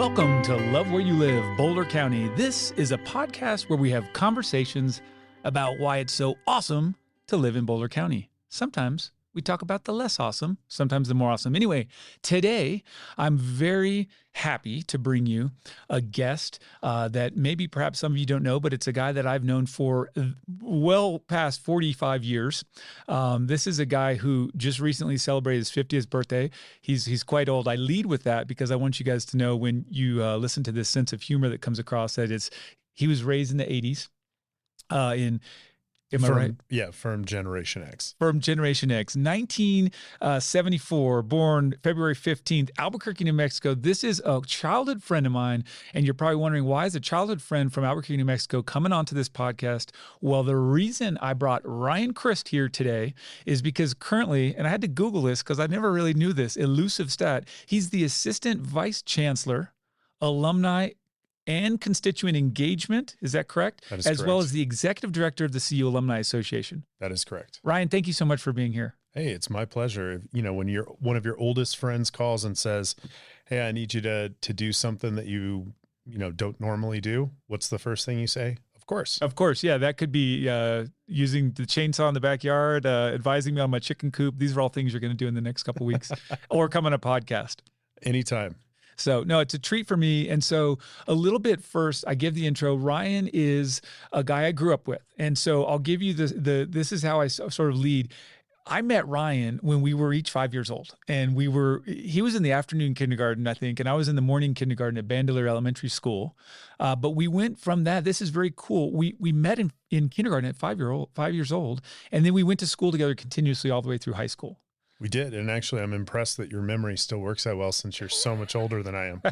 Welcome to Love Where You Live, Boulder County. This is a podcast where we have conversations about why it's so awesome to live in Boulder County. Sometimes we talk about the less awesome, sometimes the more awesome. Anyway, today I'm very happy to bring you a guest that maybe perhaps some of you don't know, but it's a guy that I've known for well past 45 years. This is a guy who just recently celebrated his 50th birthday. He's quite old. I lead with that because I want you guys to know when you listen to this sense of humor that comes across that he was raised in the 80s Am I right? Yeah, firm Generation X. Firm Generation X. 1974, born February 15th, Albuquerque, New Mexico. This is a childhood friend of mine, and you're probably wondering, why is a childhood friend from Albuquerque, New Mexico coming onto this podcast? Well, the reason I brought Ryan Chreist here today is because currently, and I had to Google this because I never really knew this, elusive stat, he's the Assistant Vice Chancellor, Alumni and Constituent Engagement. Is that correct? That is correct. As well correct. as the Executive Director of the CU Alumni Association. That is correct. Ryan, thank you so much for being here. Hey, it's my pleasure. You know, when one of your oldest friends calls and says, "Hey, I need you to do something that you don't normally do," what's the first thing you say? Of course. Of course, yeah. That could be using the chainsaw in the backyard, advising me on my chicken coop. These are all things you're going to do in the next couple of weeks, or come on a podcast. Anytime. So, no, it's a treat for me. And so a little bit first, I give the intro. Ryan is a guy I grew up with. And so I'll give you this is how I sort of lead. I met Ryan when we were each 5 years old, and he was in the afternoon kindergarten, I think, and I was in the morning kindergarten at Bandelier Elementary School. But we went from that. This is very cool. We met in kindergarten at 5 years old, and then we went to school together continuously all the way through high school. We did. And actually, I'm impressed that your memory still works that well since you're so much older than I am.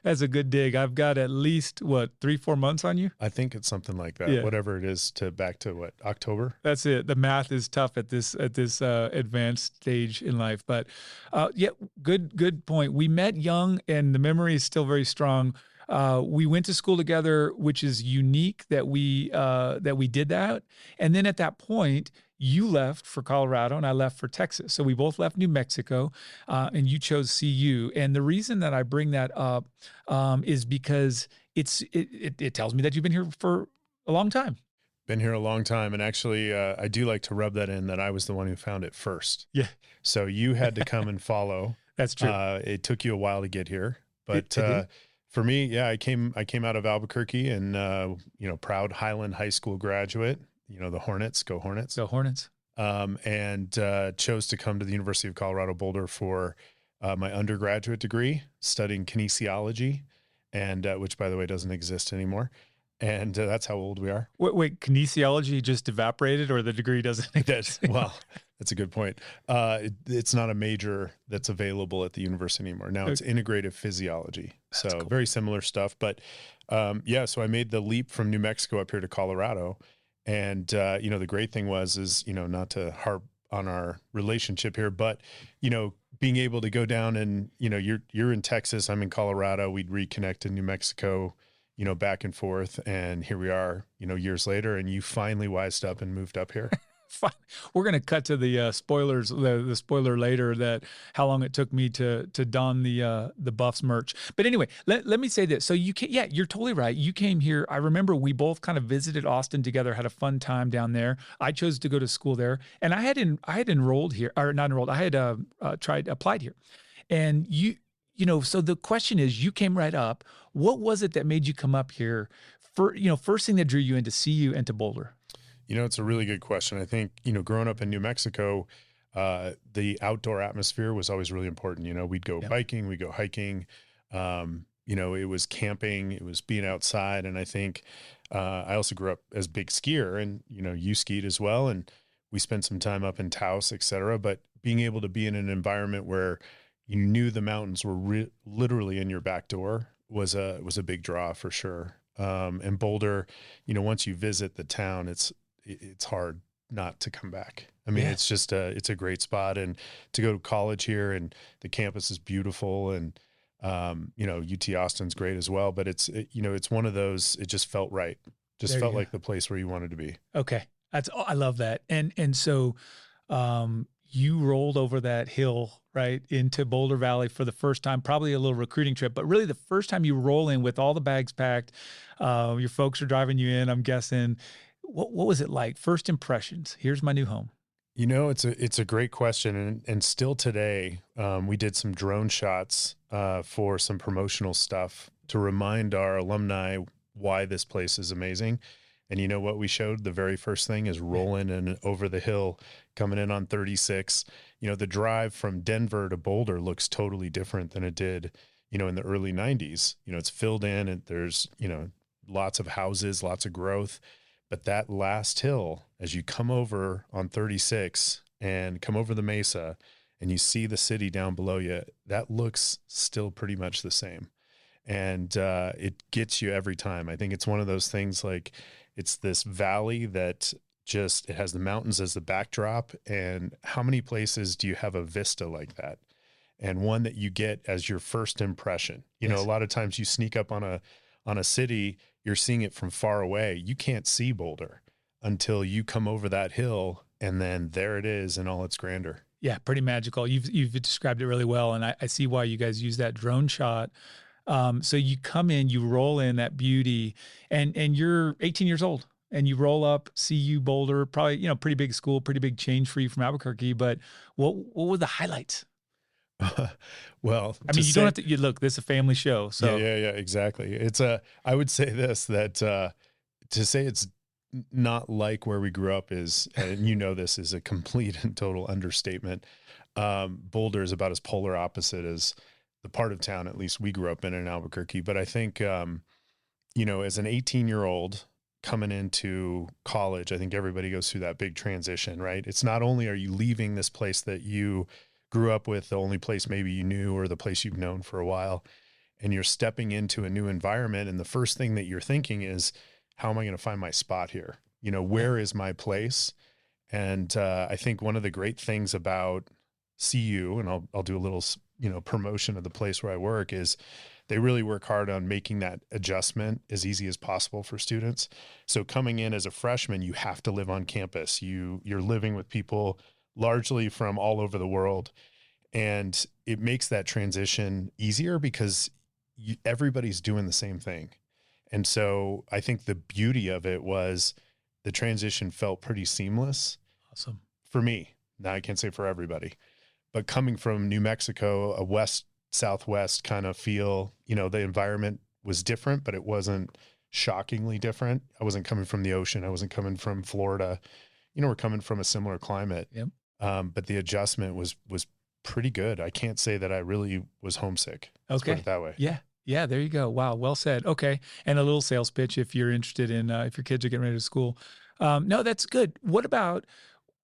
That's a good dig. I've got at least, 3-4 months on you? I think it's something like that. Yeah. Whatever it is back to October? That's it. The math is tough at this advanced stage in life. But yeah, good point. We met young and the memory is still very strong. We went to school together, which is unique that we did that. And then at that point, you left for Colorado and I left for Texas. So we both left New Mexico and you chose CU. And the reason that I bring that up is because it tells me that you've been here for a long time. Been here a long time. And actually, I do like to rub that in that I was the one who found it first. Yeah. So you had to come and follow. That's true. It took you a while to get here. But for me, yeah, I came out of Albuquerque and, proud Highland High School graduate. The Hornets, go Hornets. Go Hornets. And chose to come to the University of Colorado Boulder for my undergraduate degree, studying kinesiology, and which, by the way, doesn't exist anymore. And that's how old we are. Wait, kinesiology just evaporated, or the degree doesn't exist? Well, that's a good point. It's not a major that's available at the university anymore. Now it's integrative physiology. That's so cool. Very similar stuff. But so I made the leap from New Mexico up here to Colorado. And, the great thing is, not to harp on our relationship here, but, being able to go down and, you're in Texas, I'm in Colorado, we'd reconnect in New Mexico, back and forth. And here we are, years later, and you finally wised up and moved up here. We're going to cut to the spoilers, the spoiler later, that how long it took me to don the Buffs merch. But anyway, let me say this. So you're totally right. You came here. I remember we both kind of visited Austin together, had a fun time down there. I chose to go to school there, and I had enrolled here, or not enrolled. I had applied here, and so the question is, you came right up. What was it that made you come up here? First thing that drew you into CU and to Boulder? It's a really good question. I think, growing up in New Mexico, the outdoor atmosphere was always really important. We'd go biking, we'd go hiking. It was camping, it was being outside. And I think I also grew up as a big skier, and, you skied as well. And we spent some time up in Taos, et cetera. But being able to be in an environment where you knew the mountains were literally in your back door was a big draw for sure. And Boulder, once you visit the town, it's hard not to come back. I mean, it's just it's a great spot, and to go to college here, and the campus is beautiful, and UT Austin's great as well. But it's one of those. It just felt right. Just felt like the place where you wanted to be. Okay, I love that. And so you rolled over that hill, right, into Boulder Valley for the first time, probably a little recruiting trip, but really the first time you roll in with all the bags packed. Your folks are driving you in, I'm guessing. What was it like? First impressions. Here's my new home. It's a great question, and still today, we did some drone shots for some promotional stuff to remind our alumni why this place is amazing. And you know what we showed? The very first thing is rolling in over the hill, coming in on 36. The drive from Denver to Boulder looks totally different than it did, in the early 90s. It's filled in, and there's, lots of houses, lots of growth. But that last hill, as you come over on 36 and come over the mesa and you see the city down below you, that looks still pretty much the same. And it gets you every time. I think it's one of those things, like, it's this valley that it has the mountains as the backdrop. And how many places do you have a vista like that? And one that you get as your first impression. A lot of times you sneak up on a city, you're seeing it from far away. You can't see Boulder until you come over that hill, and then there it is in all its grandeur. Yeah, pretty magical. You've described it really well, and I see why you guys use that drone shot. So you come in, you roll in that beauty, and you're 18 years old, and you roll up, CU Boulder, probably, pretty big school, pretty big change for you from Albuquerque. But what were the highlights? Well, I mean, you don't have to. Look, this is a family show, so yeah, exactly. I would say this, that to say it's not like where we grew up is, and this is a complete and total understatement. Boulder is about as polar opposite as the part of town, at least we grew up in Albuquerque. But I think, as an 18-year-old coming into college, I think everybody goes through that big transition, right? It's not only are you leaving this place that you grew up with, the only place maybe you knew, or the place you've known for a while, and you're stepping into a new environment. And the first thing that you're thinking is, how am I going to find my spot here? Where is my place? And I think one of the great things about CU, and I'll do a little, promotion of the place where I work, is they really work hard on making that adjustment as easy as possible for students. So coming in as a freshman, you have to live on campus. You're living with people largely from all over the world. And it makes that transition easier because everybody's doing the same thing. And so I think the beauty of it was the transition felt pretty seamless. Awesome. For me. Now, I can't say for everybody, but coming from New Mexico, a west, southwest kind of feel, the environment was different, but it wasn't shockingly different. I wasn't coming from the ocean. I wasn't coming from Florida. We're coming from a similar climate. Yep. But the adjustment was pretty good. I can't say that I really was homesick. Let's put it that way. Yeah. Yeah. There you go. Wow. Well said. Okay. And a little sales pitch if you're interested in, if your kids are getting ready to school. No, that's good. What about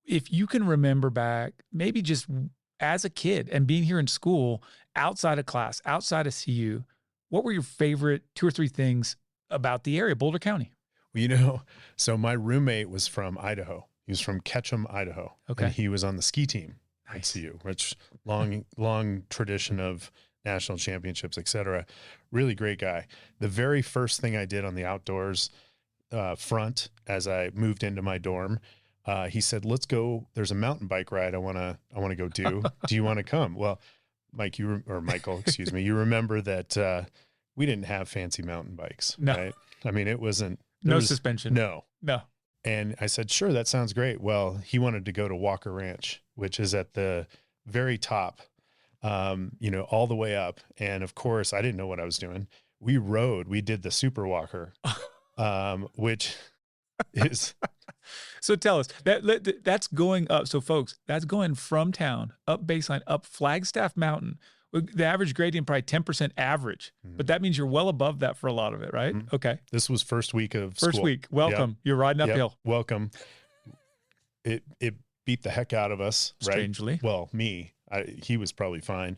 if you can remember back, maybe just as a kid and being here in school, outside of class, outside of CU, what were your favorite 2 or 3 things about the area, Boulder County? Well, so my roommate was from Idaho. He was from Ketchum, Idaho. Okay. And he was on the ski team at CU, which long tradition of national championships, et cetera. Really great guy. The very first thing I did on the outdoors front as I moved into my dorm, he said, "Let's go. There's a mountain bike ride I want to go do. Do you want to come?" Well, Michael, excuse me. You remember that we didn't have fancy mountain bikes, no. right? I mean, it wasn't. No suspension. No. And I said, sure, that sounds great. Well, he wanted to go to Walker Ranch, which is at the very top, all the way up. And of course, I didn't know what I was doing. We did the Super Walker, which is. So tell us, that's going up. So folks, that's going from town, up baseline, up Flagstaff Mountain. The average gradient, probably 10% average, but that means you're well above that for a lot of it, right? Mm-hmm. Okay. This was first week of school. First week. Welcome. Yep. You're riding uphill. Yep. Welcome. It beat the heck out of us, right? Strangely. Well, he was probably fine.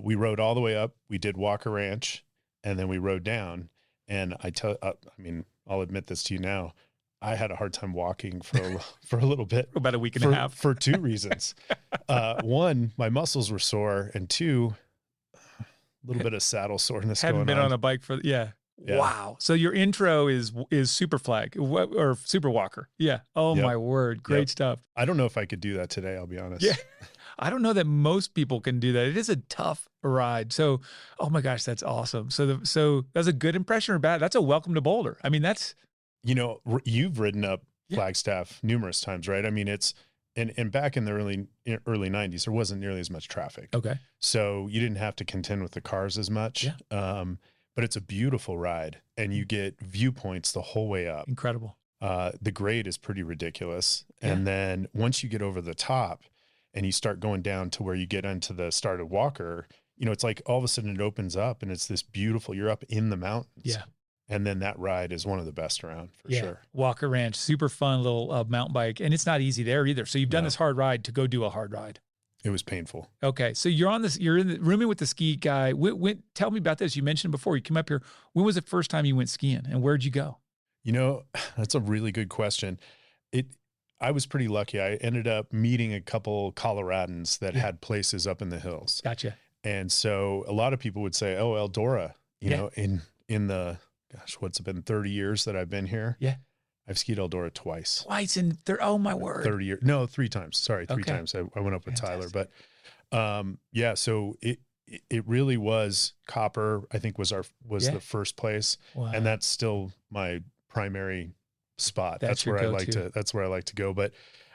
We rode all the way up. We did Walker Ranch, and then we rode down. And I'll admit this to you now. I had a hard time walking for a little bit. About a week and a half. For 2 reasons. One, my muscles were sore, and 2, a little bit of saddle soreness going on. Hadn't been on a bike for, yeah. Yeah. Wow. So your intro is Super Flag or Super Walker. Yeah. Oh Yep. my word. Great stuff. I don't know if I could do that today. I'll be honest. Yeah. I don't know that most people can do that. It is a tough ride. So, oh my gosh, that's awesome. So that's a good impression or bad? That's a welcome to Boulder. I mean, that's, you've ridden up Yeah. Flagstaff numerous times, right? I mean, and back in the early 90s, there wasn't nearly as much traffic. okay. So you didn't have to contend with the cars as much. Yeah. But it's a beautiful ride and you get viewpoints the whole way up. Incredible. The grade is pretty ridiculous. Yeah. And then once you get over the top and you start going down to where you get into the start of Walker, it's like all of a sudden it opens up and it's this beautiful, you're up in the mountains. Yeah. And then that ride is one of the best around for sure. Walker Ranch, super fun little mountain bike. And it's not easy there either. So you've done this hard ride to go do a hard ride. It was painful. Okay. So you're rooming with the ski guy. Tell me about this. You mentioned before you came up here. When was the first time you went skiing and where'd you go? That's a really good question. I was pretty lucky. I ended up meeting a couple Coloradans that had places up in the hills. Gotcha. And so a lot of people would say, oh, Eldora, in the, gosh, what's it been 30 years that I've been here? Yeah. I've skied Eldora twice. Twice in there. Oh my word. 30 years. No, 3 times. Sorry. 3 times. I went up with Tyler, but so it really was Copper, I think was the first place. Wow. And that's still my primary spot. That's where I like to go. But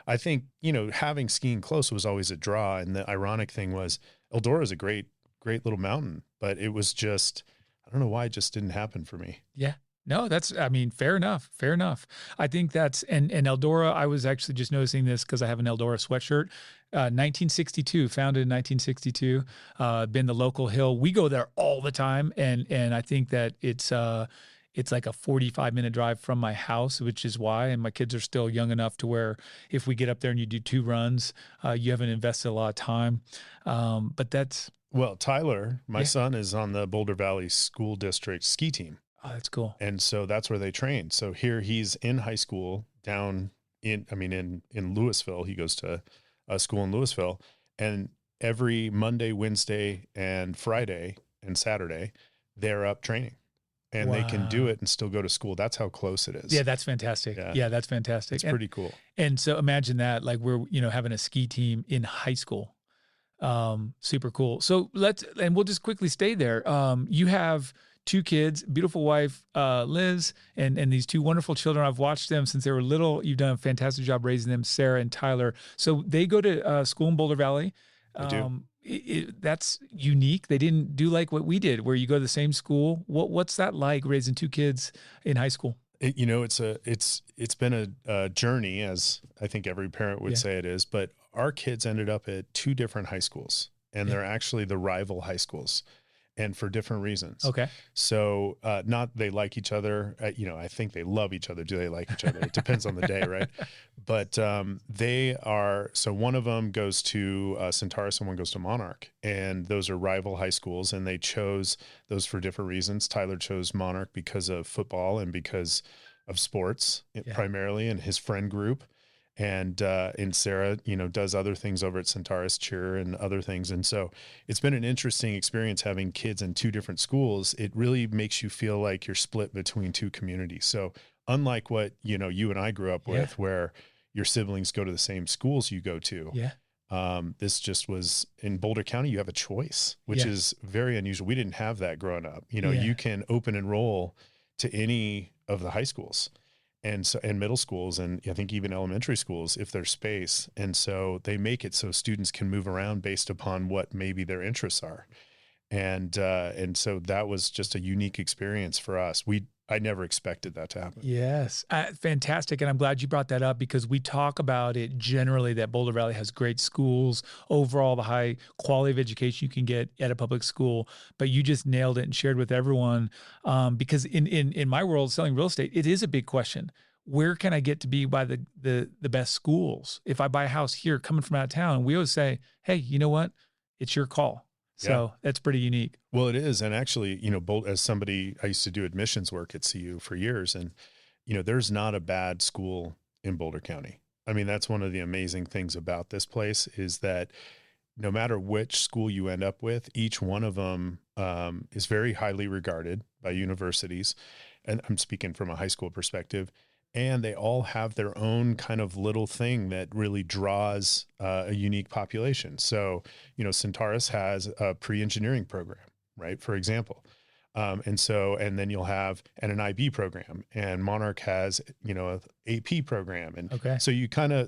I think, having skiing close was always a draw. And the ironic thing was Eldora is a great, great little mountain, but it was just, I don't know why it just didn't happen for me. Yeah. No, fair enough. Fair enough. I think that's, and Eldora, I was actually just noticing this because I have an Eldora sweatshirt, 1962, founded in 1962, been the local hill. We go there all the time. And I think that it's like a 45-minute drive from my house, which is why, and my kids are still young enough to where if we get up there and you do 2 runs, you haven't invested a lot of time. But that's. Well, Tyler, my son is on the Boulder Valley School District ski team. Oh, that's cool. And so that's where they train. So here he's in high school down in Louisville. He goes to a school in Louisville, and every Monday, Wednesday, and Friday and Saturday, they're up training. And they can do it and still go to school. That's how close it is. Yeah, that's fantastic. Yeah, that's fantastic. It's pretty cool. And so imagine that, like we're, having a ski team in high school. Super cool. So we'll just quickly stay there. You have 2 kids, beautiful wife, Liz, and these 2 wonderful children. I've watched them since they were little. You've done a fantastic job raising them, Sarah and Tyler. So they go to school in Boulder Valley. They do. That's unique. They didn't do like what we did, where you go to the same school. What's that like, raising 2 kids in high school? It's been a journey, as I think every parent would say it is. But our kids ended up at 2 different high schools, and they're actually the rival high schools, and for different reasons. Okay. So not they like each other. I think they love each other. Do they like each other? It depends on the day, right? But they are. So one of them goes to Centaurus and one goes to Monarch, and those are rival high schools. And they chose those for different reasons. Tyler chose Monarch because of football and because of sports primarily, and his friend group. And Sarah, does other things over at Centaurus, cheer and other things. And so it's been an interesting experience having kids in 2 different schools. It really makes you feel like you're split between 2 communities. So unlike what, you and I grew up with, where your siblings go to the same schools you go to. Yeah. This just was in Boulder County. You have a choice, which is very unusual. We didn't have that growing up. You can open enroll to any of the high schools. And middle schools, and I think even elementary schools, if there's space. And so they make it so students can move around based upon what maybe their interests are. And so that was just a unique experience for us. I never expected that to happen. Yes. Fantastic. And I'm glad you brought that up, because we talk about it generally that Boulder Valley has great schools, overall the high quality of education you can get at a public school, but you just nailed it and shared with everyone. Because in my world, selling real estate, it is a big question. Where can I get to be by the best schools? If I buy a house here coming from out of town, we always say, hey, you know what? It's your call. So that's pretty unique. Well, it is. And actually, as somebody, I used to do admissions work at CU for years, and, there's not a bad school in Boulder County. I mean, that's one of the amazing things about this place is that no matter which school you end up with, each one of them is very highly regarded by universities. And I'm speaking from a high school perspective. And they all have their own kind of little thing that really draws a unique population. So, Centaurus has a pre-engineering program, right? For example. And then you'll have an IB program, and Monarch has, a AP program. And so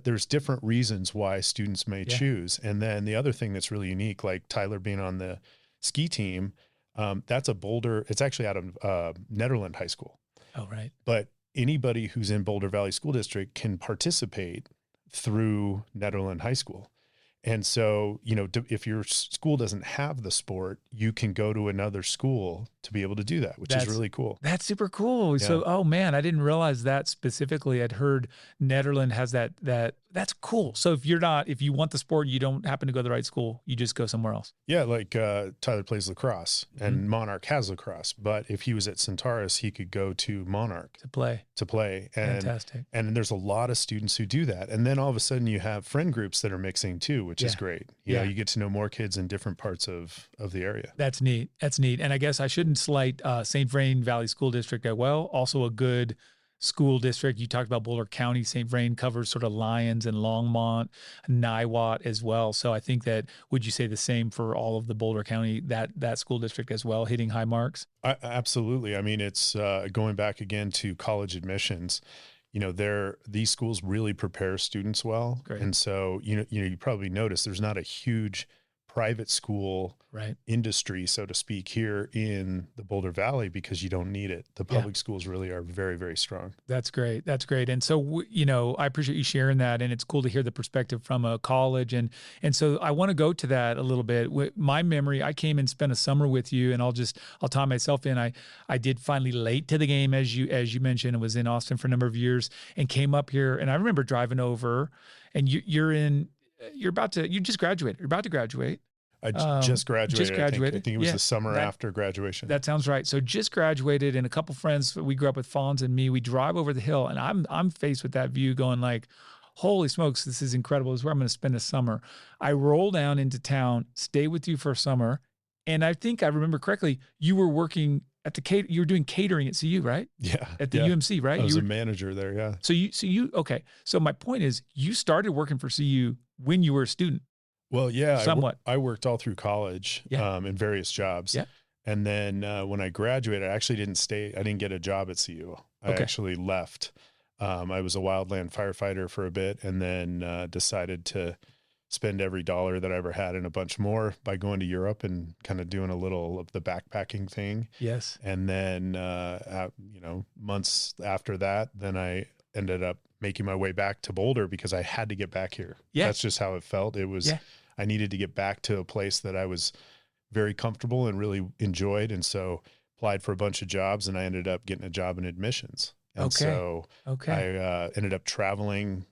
there's different reasons why students may choose. And then the other thing that's really unique, like Tyler being on the ski team, that's a Boulder, it's actually out of Nederland High School. Oh, right. But anybody who's in Boulder Valley School District can participate through Nederland High School. And so, if your school doesn't have the sport, you can go to another school to be able to do that, which is really cool. That's super cool. Yeah. So, oh man, I didn't realize that specifically. I'd heard Nederland has that. That's cool. So if you want the sport, you don't happen to go to the right school, you just go somewhere else. Yeah. Like Tyler plays lacrosse, and Monarch has lacrosse, but if he was at Centaurus, he could go to Monarch to play. And, fantastic. And there's a lot of students who do that. And then all of a sudden you have friend groups that are mixing too, which is great. You know, you get to know more kids in different parts of the area. That's neat. And I guess I shouldn't slight St. Vrain Valley School District as well. Also a good school district. You talked about Boulder County. St. Vrain covers sort of Lyons and Longmont, Niwot as well. So I think that, would you say the same for all of the Boulder County, that school district as well, hitting high marks? Absolutely. I mean, it's going back again to college admissions. These schools really prepare students well. Great. And so, you probably notice there's not a huge private school industry, so to speak, here in the Boulder Valley, because you don't need it. The public schools really are very, very strong. That's great. That's great. And so, I appreciate you sharing that, and it's cool to hear the perspective from a college. And so I want to go to that a little bit. My memory, I came and spent a summer with you, and I'll tie myself in. I did finally late to the game, as you mentioned. I was in Austin for a number of years and came up here, and I remember driving over, and you just graduated. You're about to graduate. I just graduated. I think it was the summer after graduation. That sounds right. So just graduated, and a couple friends we grew up with, Fawns and me, we drive over the hill, and I'm faced with that view going like, holy smokes, this is incredible. This is where I'm going to spend a summer. I roll down into town, stay with you for a summer. And I think I remember correctly, you were working at you were doing catering at CU, right? Yeah. At the UMC, right? I was a manager there. Yeah. Okay. So my point is, you started working for CU when you were a student. Well, yeah, somewhat. I worked all through college in various jobs. Yeah. And then when I graduated, I actually didn't stay. I didn't get a job at CU. I actually left. I was a wildland firefighter for a bit, and then decided to spend every dollar that I ever had and a bunch more by going to Europe and kind of doing a little of the backpacking thing. Yes. And then, months after that, then I ended up making my way back to Boulder because I had to get back here. Yeah. That's just how it felt. It was, I needed to get back to a place that I was very comfortable and really enjoyed. And so applied for a bunch of jobs, and I ended up getting a job in admissions. And so I ended up traveling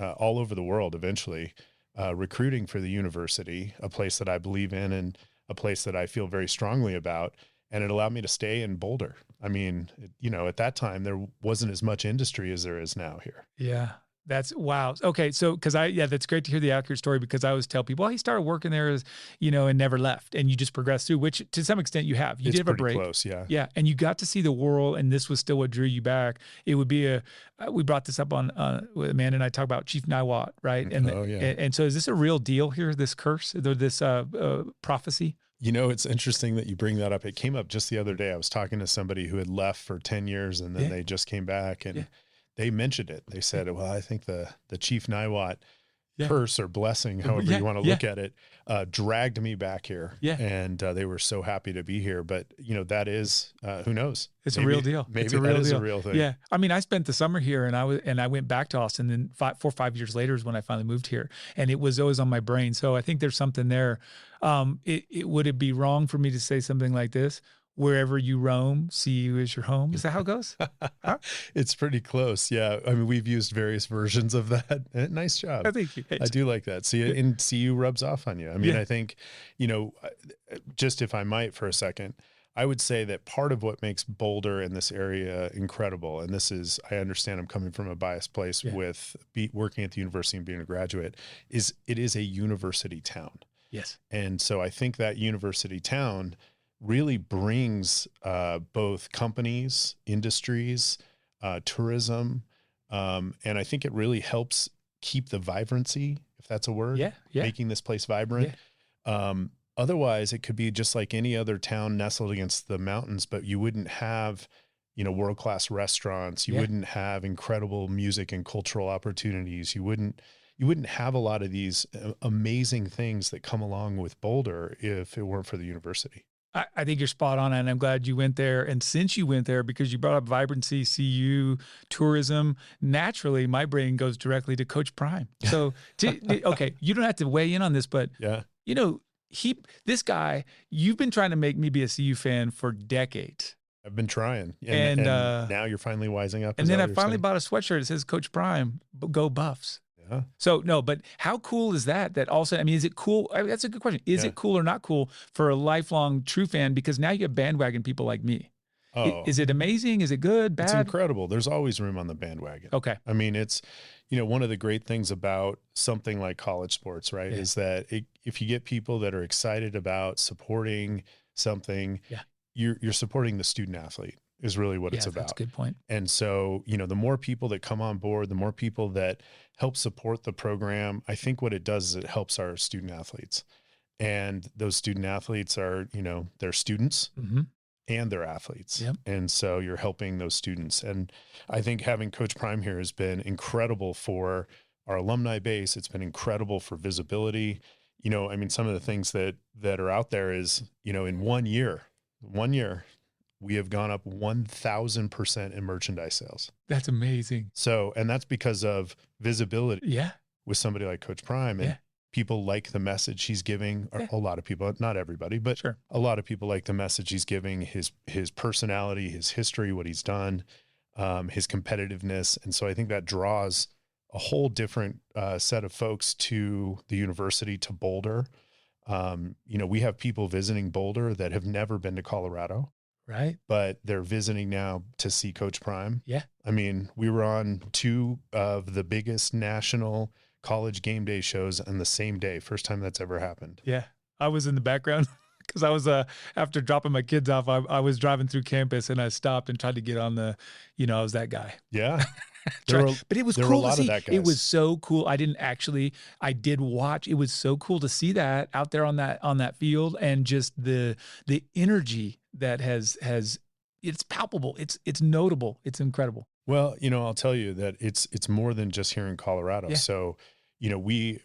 all over the world eventually, recruiting for the university, a place that I believe in and a place that I feel very strongly about. And it allowed me to stay in Boulder. I mean, at that time, there wasn't as much industry as there is now here. Yeah. That's wow. Okay. So, that's great to hear the accurate story, because I always tell people, well, he started working there and never left, and you just progressed through, which to some extent you have. You did have a break. Close, yeah. Yeah. And you got to see the world, and this was still what drew you back. It would be we brought this up on, Amanda and I talk about Chief Niwot, right? And, and so is this a real deal here, this curse, this prophecy? It's interesting that you bring that up. It came up just the other day. I was talking to somebody who had left for 10 years and then they just came back, and they mentioned it. They said, well, I think the Chief Niwot curse or blessing, however you want to look at it, dragged me back here. Yeah. And they were so happy to be here. But, that is, who knows? It's a real deal. Maybe it's a real that is deal. a real thing. Yeah. I mean, I spent the summer here, and I went back to Austin, and 4 or 5 years later is when I finally moved here, and it was always on my brain. So I think there's something there. Would it be wrong for me to say something like this? Wherever you roam, CU is your home. Is that how it goes? Huh? It's pretty close. Yeah. I mean, we've used various versions of that. Nice job. Thank you. I do like that. See, and CU rubs off on you. I mean, I think, just if I might for a second, I would say that part of what makes Boulder and this area incredible, and this is, I understand I'm coming from a biased place with working at the university and being a graduate, is it is a university town. Yes. And so I think that university town really brings both companies, industries, tourism, and I think it really helps keep the vibrancy, if that's a word, making this place vibrant. Otherwise, it could be just like any other town nestled against the mountains, but you wouldn't have, world-class restaurants. You wouldn't have incredible music and cultural opportunities. You wouldn't have a lot of these amazing things that come along with Boulder if it weren't for the university. I think you're spot on, and I'm glad you went there. And since you went there, because you brought up vibrancy, CU, tourism, naturally, my brain goes directly to Coach Prime. So, okay, you don't have to weigh in on this, but this guy, you've been trying to make me be a CU fan for decades. I've been trying, and now you're finally wising up. And then I finally bought a sweatshirt that says Coach Prime, go Buffs. Yeah. So no, but how cool is that also, I mean, is it cool? I mean, that's a good question. Is it cool or not cool for a lifelong true fan? Because now you have bandwagon people like me. Oh. Is it amazing? Is it good, bad? It's incredible. There's always room on the bandwagon. Okay. I mean, it's, one of the great things about something like college sports, right, is that if you get people that are excited about supporting something, you're supporting the student athlete is really what it's about. That's a good point. And so, the more people that come on board, the more people that help support the program, I think what it does is it helps our student athletes. And those student athletes are, they're students and they're athletes. Yep. And so you're helping those students. And I think having Coach Prime here has been incredible for our alumni base. It's been incredible for visibility. I mean, some of the things that are out there is, in 1 year, we have gone up 1,000% in merchandise sales. That's amazing. So, and that's because of visibility. Yeah. With somebody like Coach Prime, and people like the message he's giving. Or a lot of people, not everybody, but a lot of people like the message he's giving. His personality, his history, what he's done, his competitiveness, and so I think that draws a whole different set of folks to the university, to Boulder. We have people visiting Boulder that have never been to Colorado. Right. But they're visiting now to see Coach Prime. Yeah. I mean, we were on 2 of the biggest national college game day shows on the same day. First time that's ever happened. Yeah. I was in the background because I was, after dropping my kids off, I was driving through campus and I stopped and tried to get on the, I was that guy. Yeah. But it was cool to see. It was so cool. I did watch. It was so cool to see that out there on that field, and just the energy that has it's palpable. It's notable. It's incredible. Well, I'll tell you that it's more than just here in Colorado. Yeah. So,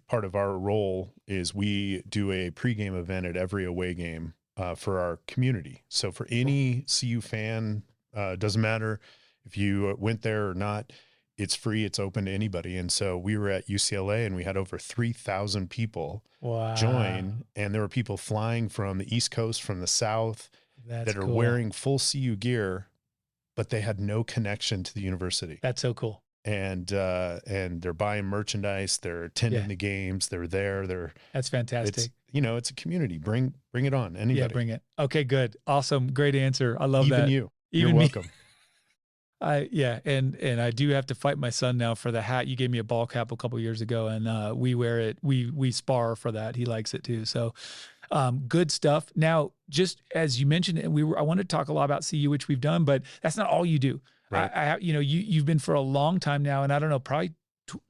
part of our role is we do a pregame event at every away game for our community. So for any CU fan, doesn't matter if you went there or not, it's free. It's open to anybody. And so we were at UCLA and we had over 3,000 people join. And there were people flying from the East Coast, from the South, that are wearing full CU gear, but they had no connection to the university. That's so cool. And they're buying merchandise, they're attending the games, they're there. That's fantastic. It's a community. Bring it on. Anybody. Yeah, bring it. Okay, good. Awesome. Great answer. I love that. Even you're welcome. And I do have to fight my son now for the hat. You gave me a ball cap a couple of years ago, and we wear it. We spar for that. He likes it too. So, good stuff. Now, just as you mentioned, I wanted to talk a lot about CU, which we've done, but that's not all you do. Right. You've been for a long time now, and I don't know, probably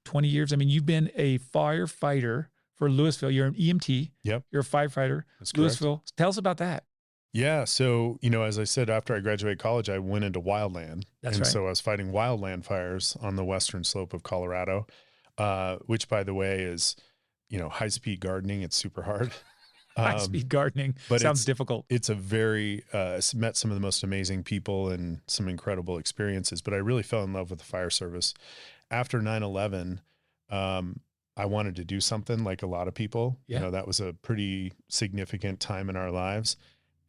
20 years. I mean, you've been a firefighter for Louisville. You're an EMT. Yep. You're a firefighter. That's Louisville. Correct. Tell us about that. Yeah. So, as I said, after I graduated college, I went into wildland. That's right. So I was fighting wildland fires on the western slope of Colorado, which, by the way, is, high-speed gardening. It's super hard. High-speed gardening, but sounds difficult. It's a very, met some of the most amazing people and some incredible experiences, but I really fell in love with the fire service. After 9/11, I wanted to do something like a lot of people. Yeah. That was a pretty significant time in our lives.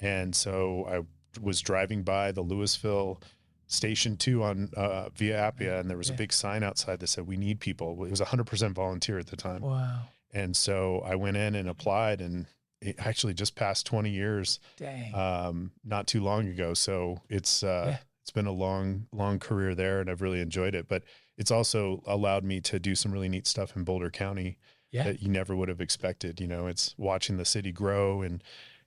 And so I was driving by the Louisville Station 2 on via Appia, and there was a big sign outside that said, "We need people." It was 100% volunteer at the time. Wow. And so I went in and applied, and it actually just passed 20 years. Dang. Not too long ago. So it's been a long career there, and I've really enjoyed it. But it's also allowed me to do some really neat stuff in Boulder County that you never would have expected. It's watching the city grow and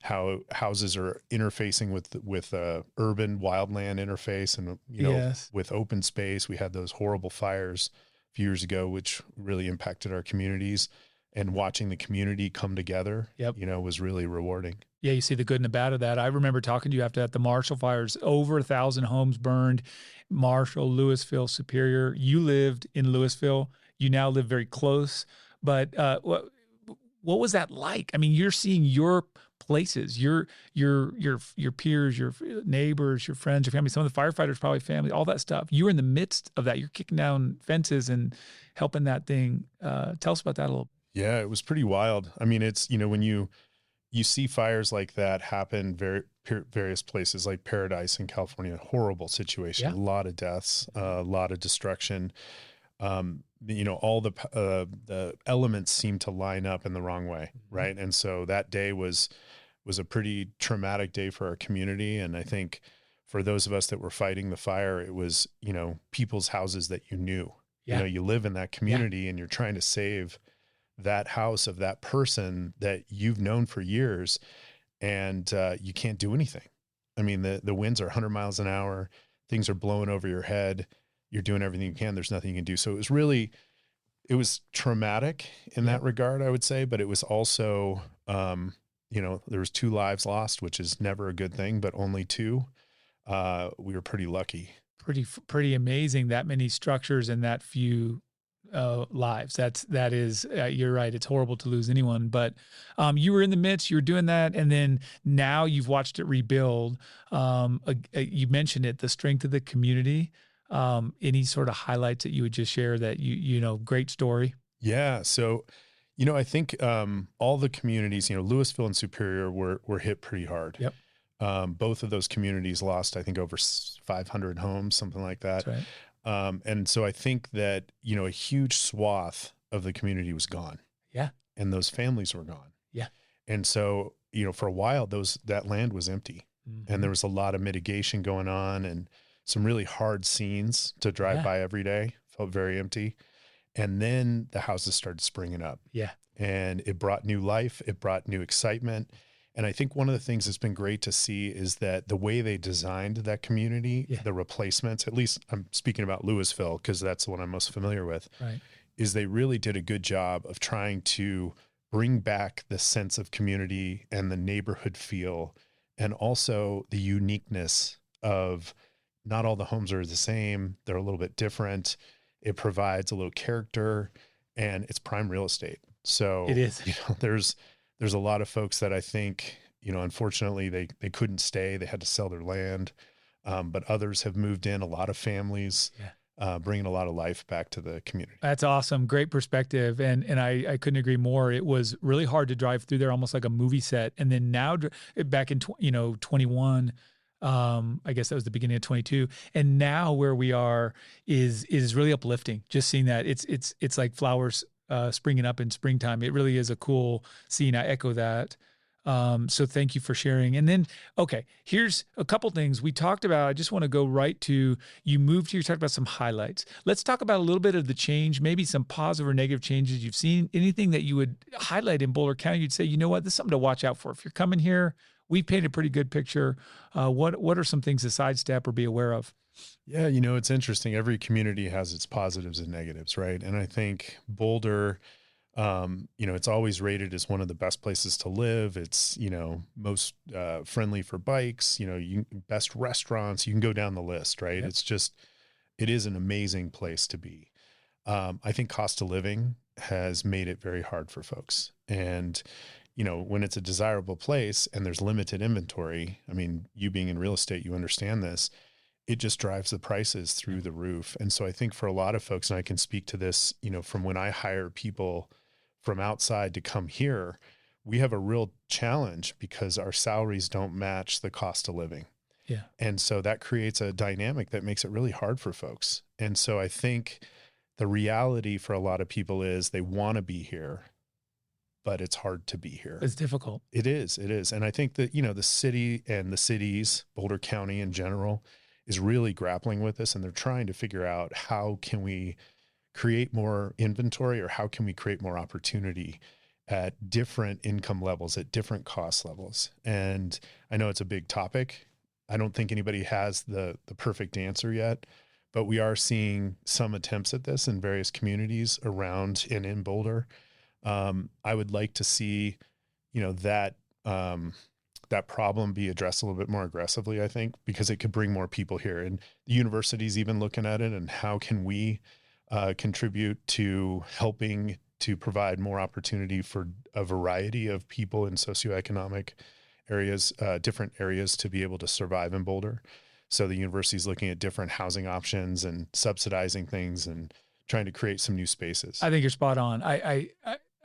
how houses are interfacing with urban wildland interface, and Yes. with open space. We had those horrible fires a few years ago, which really impacted our communities, and watching the community come together, Yep. was really rewarding. Yeah, you see the good and the bad of that. I remember talking to you after that, the Marshall fires, over 1,000 homes burned. Marshall, Louisville, Superior. You lived in Louisville. You now live very close. But what was that like? I mean, you're seeing your places, your peers, your neighbors, your friends, your family. Some of the firefighters, probably family, all that stuff. You're in the midst of that. You're kicking down fences and helping that thing. Tell us about that a little. Yeah, it was pretty wild. I mean, it's when you see fires like that happen various places, like Paradise in California, horrible situation, a lot of deaths, a lot of destruction. All the elements seem to line up in the wrong way, right? And so that day was a pretty traumatic day for our community. And I think for those of us that were fighting the fire, it was, people's houses that you knew. Yeah. You live in that community and you're trying to save that house of that person that you've known for years, and you can't do anything. I mean, the winds are 100 miles an hour. Things are blowing over your head. You're doing everything you can. There's nothing you can do. So it was traumatic in that regard, I would say, but it was also, there was 2 lives lost, which is never a good thing, but only 2. We were pretty lucky. Pretty amazing, that many structures and that few lives. That is, you're right. It's horrible to lose anyone, but you were in the midst, you were doing that. And then now you've watched it rebuild. You mentioned it, the strength of the community. Any sort of highlights that you would just share that great story? Yeah. So, I think all the communities, Louisville and Superior were hit pretty hard. Yep. Both of those communities lost, I think, over 500 homes, something like that. That's right. And so I think that, a huge swath of the community was gone. Yeah. And those families were gone. Yeah. And so, for a while, that land was empty, and there was a lot of mitigation going on and some really hard scenes to drive by every day. Felt very empty. And then the houses started springing up. Yeah. And it brought new life. It brought new excitement. And I think one of the things that's been great to see is that the way they designed that community, the replacements, at least I'm speaking about Louisville because that's the one I'm most familiar with, right, is they really did a good job of trying to bring back the sense of community and the neighborhood feel, and also the uniqueness of not all the homes are the same. They're a little bit different. It provides a little character, and it's prime real estate. So it is, there's a lot of folks that I think, unfortunately they couldn't stay. They had to sell their land. But others have moved in, a lot of families, bringing a lot of life back to the community. That's awesome. Great perspective. And I couldn't agree more. It was really hard to drive through there, almost like a movie set. And then now back in, 21, I guess that was the beginning of 22. And now where we are is really uplifting. Just seeing that it's like flowers springing up in springtime. It really is a cool scene. I echo that. So thank you for sharing. And then, okay, here's a couple things we talked about. I just want to go right to, you moved here, you talked about some highlights. Let's talk about a little bit of the change, maybe some positive or negative changes you've seen, anything that you would highlight in Boulder County. You'd say, you know what, this is something to watch out for. If you're coming here, we've painted a pretty good picture. What are some things to sidestep or be aware of? Yeah, it's interesting. Every community has its positives and negatives, right? And I think Boulder, it's always rated as one of the best places to live. It's, most friendly for bikes, best restaurants, you can go down the list, right? Yep. It is an amazing place to be. I think cost of living has made it very hard for folks. And, when it's a desirable place and there's limited inventory, I mean, you being in real estate, you understand this, it just drives the prices through the roof. And so I think for a lot of folks, and I can speak to this, from when I hire people from outside to come here, we have a real challenge because our salaries don't match the cost of living. Yeah. And so that creates a dynamic that makes it really hard for folks. And so I think the reality for a lot of people is they want to be here, but it's hard to be here. It's difficult. It is. And I think that, the city and the cities, Boulder County in general, is really grappling with this, and they're trying to figure out how can we create more inventory or how can we create more opportunity. at different income levels, at different cost levels. And I know it's a big topic. I don't think anybody has the perfect answer yet, but we are seeing some attempts at this in various communities around and in Boulder. I would like to see, that problem be addressed a little bit more aggressively, I think, because it could bring more people here. And the university's even looking at it, and how can we contribute to helping to provide more opportunity for a variety of people in socioeconomic areas, different areas, to be able to survive in Boulder. So the university is looking at different housing options and subsidizing things and trying to create some new spaces. I think you're spot on.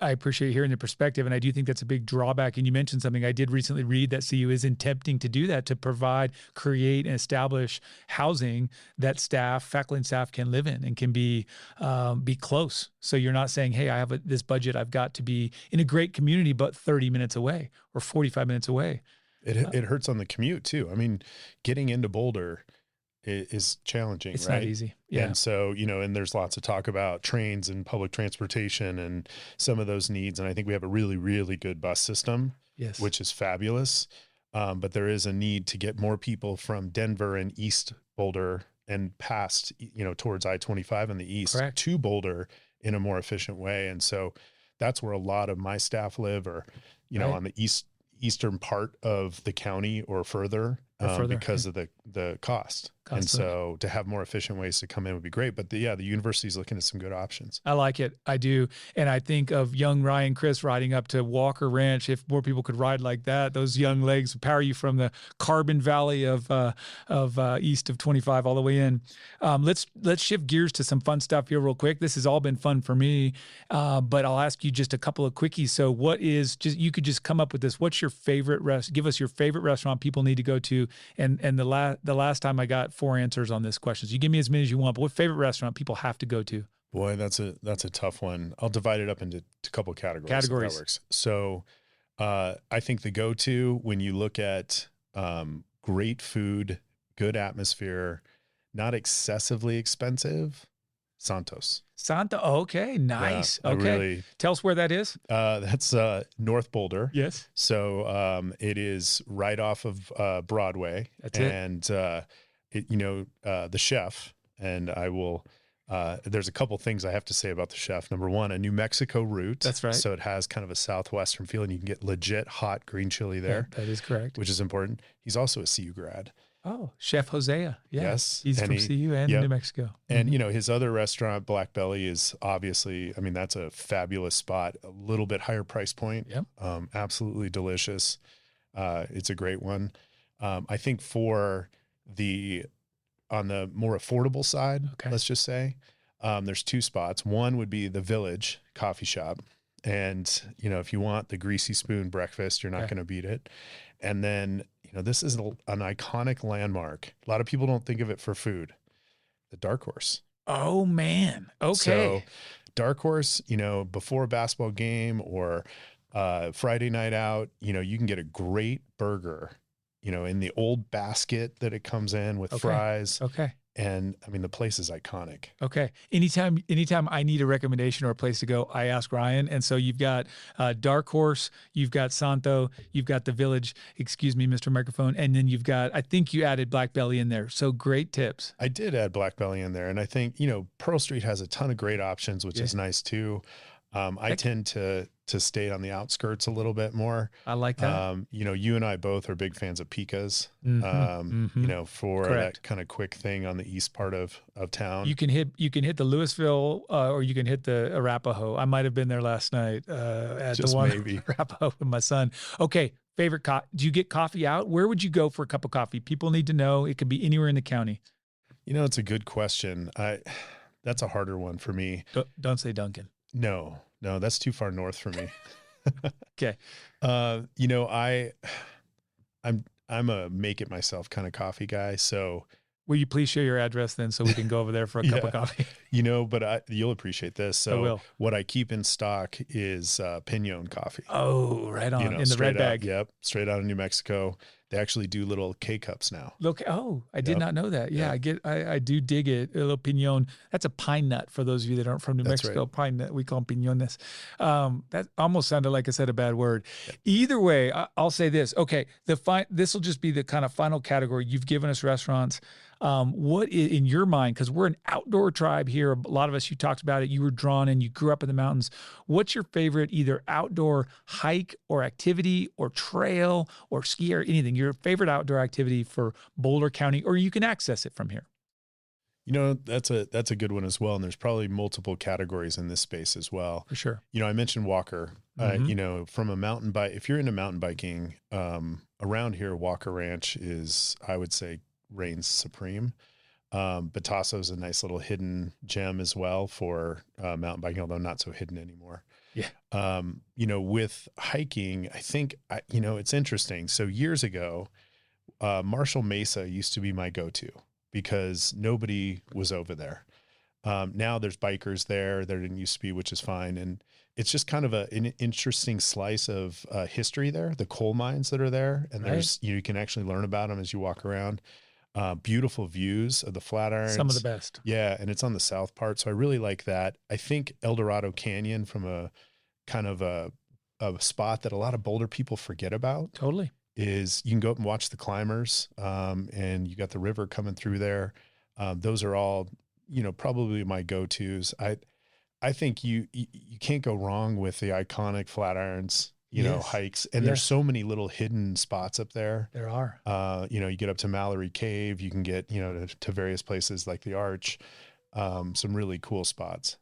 I appreciate hearing the perspective, and I do think that's a big drawback. And you mentioned something. I did recently read that CU is attempting to do that, to provide, create, and establish housing that faculty and staff can live in and can be close. So you're not saying, hey, I have this budget, I've got to be in a great community, but 30 minutes away or 45 minutes away. It hurts on the commute too. I mean, getting into Boulder is challenging, it's right? Not easy. Yeah. And so, and there's lots of talk about trains and public transportation and some of those needs. And I think we have a really, really good bus system, yes, which is fabulous. But there is a need to get more people from Denver and East Boulder and past, towards I-25 in the east, correct, to Boulder in a more efficient way. And so that's where a lot of my staff live, or, right, on the eastern part of the county or further, because of the cost. And so to have more efficient ways to come in would be great. But the university is looking at some good options. I like it. I do. And I think of young Ryan Chreist riding up to Walker Ranch. If more people could ride like that, those young legs would power you from the Carbon Valley of east of 25 all the way in. Let's shift gears to some fun stuff here real quick. This has all been fun for me, but I'll ask you just a couple of quickies. So you could just come up with this. What's your favorite give us your favorite restaurant people need to go to. And the last time I got 4 answers on this question. So you give me as many as you want, but what favorite restaurant people have to go to? Boy, that's a tough one. I'll divide it up into a couple categories. If that works. So I think the go-to when you look at great food, good atmosphere, not excessively expensive, Santos. Okay, nice. Yeah, okay. Tell us where that is. That's North Boulder. Yes. So it is right off of Broadway. That's it. And the chef, and I will, there's a couple things I have to say about the chef. Number one, a New Mexico root. That's right. So it has kind of a Southwestern feel, and you can get legit hot green chili there. That is correct. Which is important. He's also a CU grad. Oh, Chef Hosea. Yeah. Yes. He's from CU and New Mexico. And, his other restaurant, Black Belly, is obviously, that's a fabulous spot, a little bit higher price point. Yep. Absolutely delicious. It's a great one. I think on the more affordable side, let's just say, there's 2 spots. One would be the Village Coffee Shop. And, if you want the greasy spoon breakfast, you're not going to beat it. And then, this is an iconic landmark. A lot of people don't think of it for food. The Dark Horse. Oh, man. Okay. So Dark Horse, before a basketball game or Friday night out, you can get a great burger, in the old basket that it comes in with fries. Okay. And the place is iconic. Okay. Anytime I need a recommendation or a place to go, I ask Ryan. And so you've got Dark Horse, you've got Santo, you've got the Village, excuse me, Mr. Microphone. And then you've got, I think you added Black Belly in there. So great tips. I did add Black Belly in there. And I think, Pearl Street has a ton of great options, which is nice too. I tend to stay on the outskirts a little bit more. I like that. You and I both are big fans of Pika's, for that kind of quick thing on the east part of town. You can hit the Louisville, or you can hit the Arapahoe. I might've been there last night, at just the one maybe Arapahoe with my son. Okay. Favorite do you get coffee out? Where would you go for a cup of coffee? People need to know. It could be anywhere in the county. It's a good question. That's a harder one for me. Don't say Dunkin'. No, that's too far north for me. Okay. I'm a make it myself kind of coffee guy. So will you please share your address then so we can go over there for a cup of coffee? But you'll appreciate this. So I will. What I keep in stock is Pinon coffee. Oh, right on. In the red bag. Yep. Straight out of New Mexico. they actually do little K-cups now. Look, oh, I did Yep. not know that. Yeah, Yep. I do dig it. El piñón. That's a pine nut for those of you that aren't from New That's Mexico. right. Pine nut, we call them piñones. That almost sounded like I said a bad word. Yep. Either way, I'll say this. Okay, this will just be the kind of final category. You've given us restaurants. What in your mind, because we're an outdoor tribe here, a lot of us, you talked about it, you were drawn in, you grew up in the mountains. What's your favorite either outdoor hike or activity or trail or ski or anything, your favorite outdoor activity for Boulder County, or you can access it from here? You know, that's a good one as well. And there's probably multiple categories in this space as well. For sure. You know, I mentioned Walker, you know, from a mountain bike, if you're into mountain biking, around here, Walker Ranch is, I would say, reigns supreme. Batasso is a nice little hidden gem as well for mountain biking, although not so hidden anymore. Yeah. You know, with hiking, I think, you know, it's interesting. So years ago, Marshall Mesa used to be my go-to because nobody was over there. Now there's bikers there didn't used to be, which is fine. And it's just kind of an interesting slice of history there, the coal mines that are there. And there's, you can actually learn about them as you walk around. Beautiful views of the Flatirons. Some of the best. Yeah. And it's on the south part. So I really like that. I think El Dorado Canyon, from a kind of a spot that a lot of Boulder people forget about. Totally. Is you can go up and watch the climbers, and you got the river coming through there. Those are all, you know, probably my go-tos. I think you can't go wrong with the iconic Flatirons, you know, hikes. And there's so many little hidden spots up there. There are. You know, you get up to Mallory Cave, you can get, you know, to various places like the Arch, some really cool spots.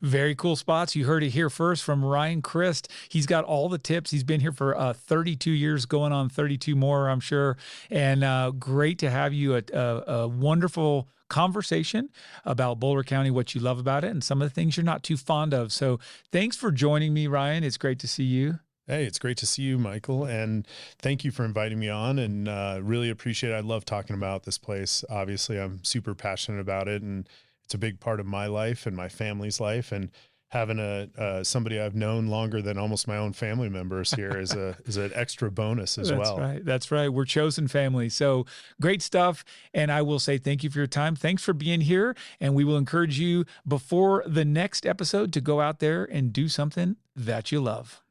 Very cool spots. You heard it here first from Ryan Chreist. He's got all the tips. He's been here for 32 years, going on 32 more, I'm sure. And great to have you. A wonderful conversation about Boulder County, what you love about it, and some of the things you're not too fond of. So thanks for joining me, Ryan. It's great to see you. Hey, it's great to see you, Michael. And thank you for inviting me on, and really appreciate it. I love talking about this place. Obviously, I'm super passionate about it, and it's a big part of my life and my family's life, and having somebody I've known longer than almost my own family members here is an extra bonus as well. That's right. That's right. We're chosen family. So great stuff. And I will say thank you for your time. Thanks for being here. And we will encourage you before the next episode to go out there and do something that you love.